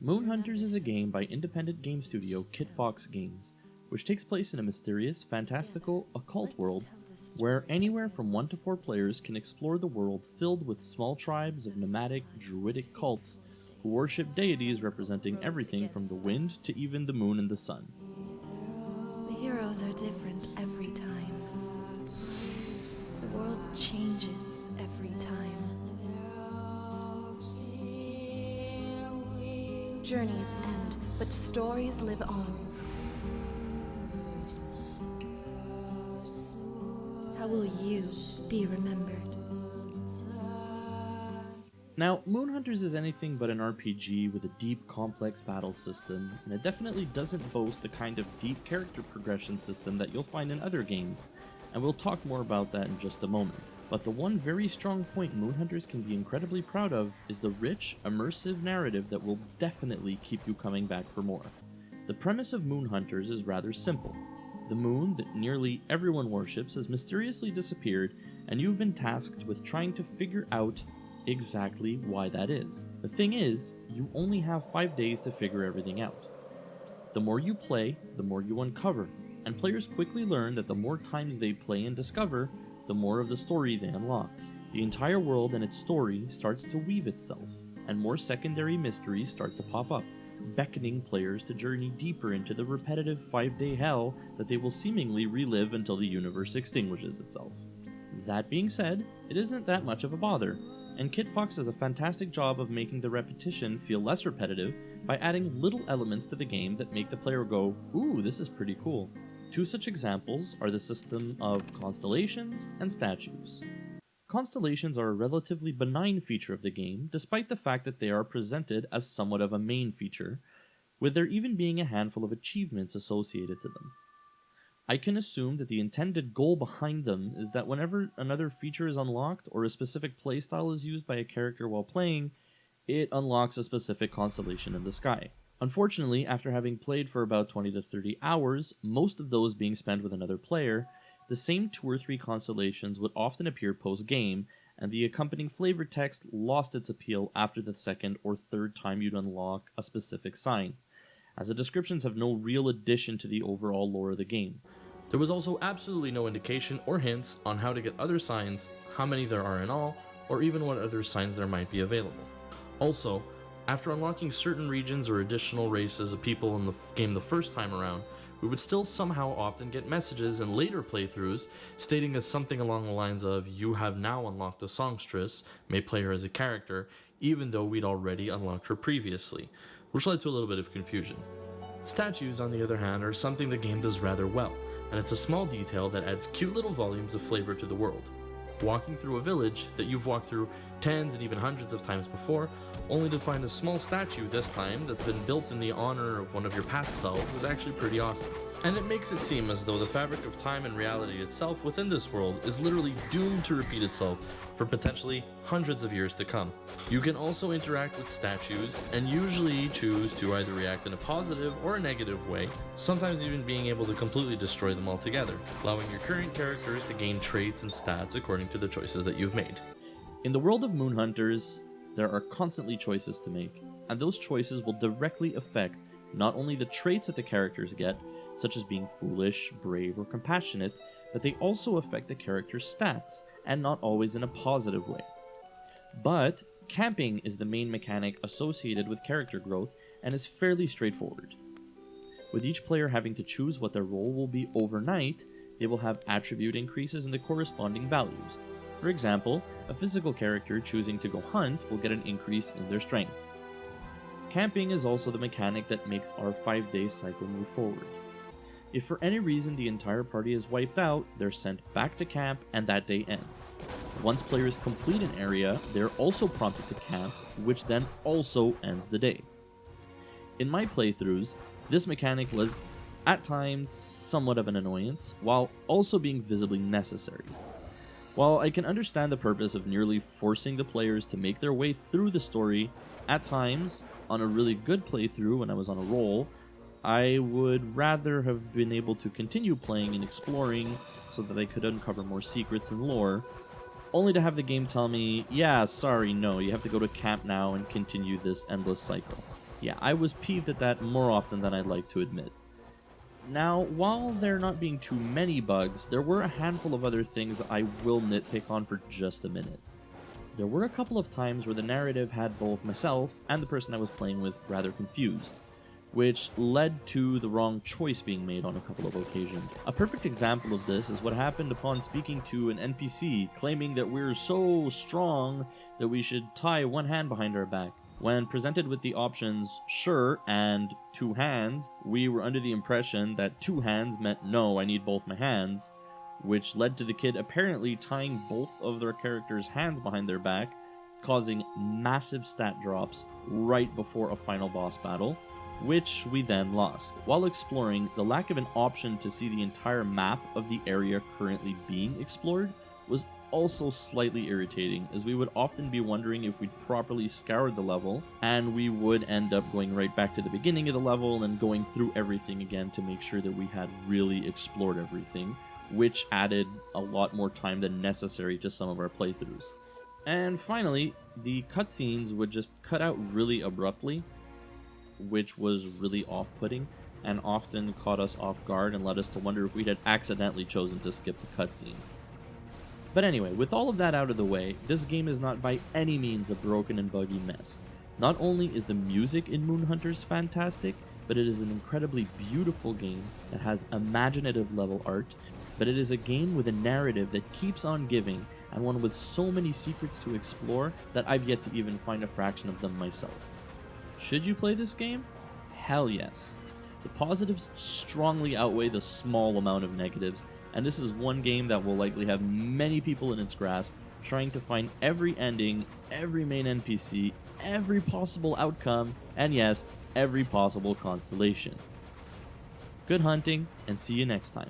Moon Hunters is a game by independent game studio Kitfox Games, which takes place in a mysterious, fantastical, occult world where anywhere from 1 to 4 players can explore the world filled with small tribes of nomadic, druidic cults who worship deities representing everything from the wind to even the moon and the sun. The heroes are different every time. The world changes every time. Journeys end, but stories live on. How will you be remembered? Now, Moon Hunters is anything but an RPG with a deep, complex battle system, and it definitely doesn't boast the kind of deep character progression system that you'll find in other games, and we'll talk more about that in just a moment. But the one very strong point Moon Hunters can be incredibly proud of is the rich, immersive narrative that will definitely keep you coming back for more. The premise of Moon Hunters is rather simple. The moon that nearly everyone worships has mysteriously disappeared, and you've been tasked with trying to figure out exactly why that is. The thing is, you only have 5 days to figure everything out. The more you play, the more you uncover, and players quickly learn that the more times they play and discover, the more of the story they unlock. The entire world and its story starts to weave itself, and more secondary mysteries start to pop up, beckoning players to journey deeper into the repetitive 5-day hell that they will seemingly relive until the universe extinguishes itself. That being said, it isn't that much of a bother, and Kitfox does a fantastic job of making the repetition feel less repetitive by adding little elements to the game that make the player go, "Ooh, this is pretty cool." Two such examples are the system of constellations and statues. Constellations are a relatively benign feature of the game, despite the fact that they are presented as somewhat of a main feature, with there even being a handful of achievements associated to them. I can assume that the intended goal behind them is that whenever another feature is unlocked or a specific playstyle is used by a character while playing, it unlocks a specific constellation in the sky. Unfortunately, after having played for about 20 to 30 hours, most of those being spent with another player, the same 2 or 3 constellations would often appear post-game, and the accompanying flavor text lost its appeal after the second or third time you'd unlock a specific sign, as the descriptions have no real addition to the overall lore of the game. There was also absolutely no indication or hints on how to get other signs, how many there are in all, or even what other signs there might be available. Also, after unlocking certain regions or additional races of people in the game the first time around, we would still somehow often get messages in later playthroughs stating something along the lines of, "You have now unlocked a songstress, may play her as a character," even though we'd already unlocked her previously, which led to a little bit of confusion. Statues, on the other hand, are something the game does rather well, and it's a small detail that adds cute little volumes of flavor to the world. Walking through a village that you've walked through tens and even hundreds of times before, only to find a small statue this time that's been built in the honor of one of your past selves, is actually pretty awesome. And it makes it seem as though the fabric of time and reality itself within this world is literally doomed to repeat itself for potentially hundreds of years to come. You can also interact with statues and usually choose to either react in a positive or a negative way, sometimes even being able to completely destroy them altogether, allowing your current characters to gain traits and stats according to the choices that you've made. In the world of Moon Hunters, there are constantly choices to make, and those choices will directly affect not only the traits that the characters get, such as being foolish, brave, or compassionate, but they also affect the character's stats, and not always in a positive way. But camping is the main mechanic associated with character growth and is fairly straightforward. With each player having to choose what their role will be overnight, they will have attribute increases in the corresponding values. For example, a physical character choosing to go hunt will get an increase in their strength. Camping is also the mechanic that makes our 5-day cycle move forward. If for any reason the entire party is wiped out, they're sent back to camp and that day ends. Once players complete an area, they're also prompted to camp, which then also ends the day. In my playthroughs, this mechanic was at times somewhat of an annoyance, while also being visibly necessary. While I can understand the purpose of nearly forcing the players to make their way through the story, at times, on a really good playthrough when I was on a roll, I would rather have been able to continue playing and exploring so that I could uncover more secrets and lore, only to have the game tell me, "Yeah, sorry, no, you have to go to camp now and continue this endless cycle." Yeah, I was peeved at that more often than I'd like to admit. Now, while there not being too many bugs, there were a handful of other things I will nitpick on for just a minute. There were a couple of times where the narrative had both myself and the person I was playing with rather confused, which led to the wrong choice being made on a couple of occasions. A perfect example of this is what happened upon speaking to an NPC claiming that we're so strong that we should tie one hand behind our back. When presented with the options sure and two hands, we were under the impression that two hands meant no, I need both my hands, which led to the kid apparently tying both of their characters' hands behind their back, causing massive stat drops right before a final boss battle, which we then lost. While exploring, the lack of an option to see the entire map of the area currently being explored was also slightly irritating, as we would often be wondering if we'd properly scoured the level, and we would end up going right back to the beginning of the level and going through everything again to make sure that we had really explored everything, which added a lot more time than necessary to some of our playthroughs. And finally, the cutscenes would just cut out really abruptly, which was really off-putting, and often caught us off guard and led us to wonder if we had accidentally chosen to skip the cutscene. But anyway, with all of that out of the way, this game is not by any means a broken and buggy mess. Not only is the music in Moonhunters fantastic, but it is an incredibly beautiful game that has imaginative level art, but it is a game with a narrative that keeps on giving, and one with so many secrets to explore that I've yet to even find a fraction of them myself. Should you play this game? Hell yes. The positives strongly outweigh the small amount of negatives, and this is one game that will likely have many people in its grasp, trying to find every ending, every main NPC, every possible outcome, and yes, every possible constellation. Good hunting, and see you next time.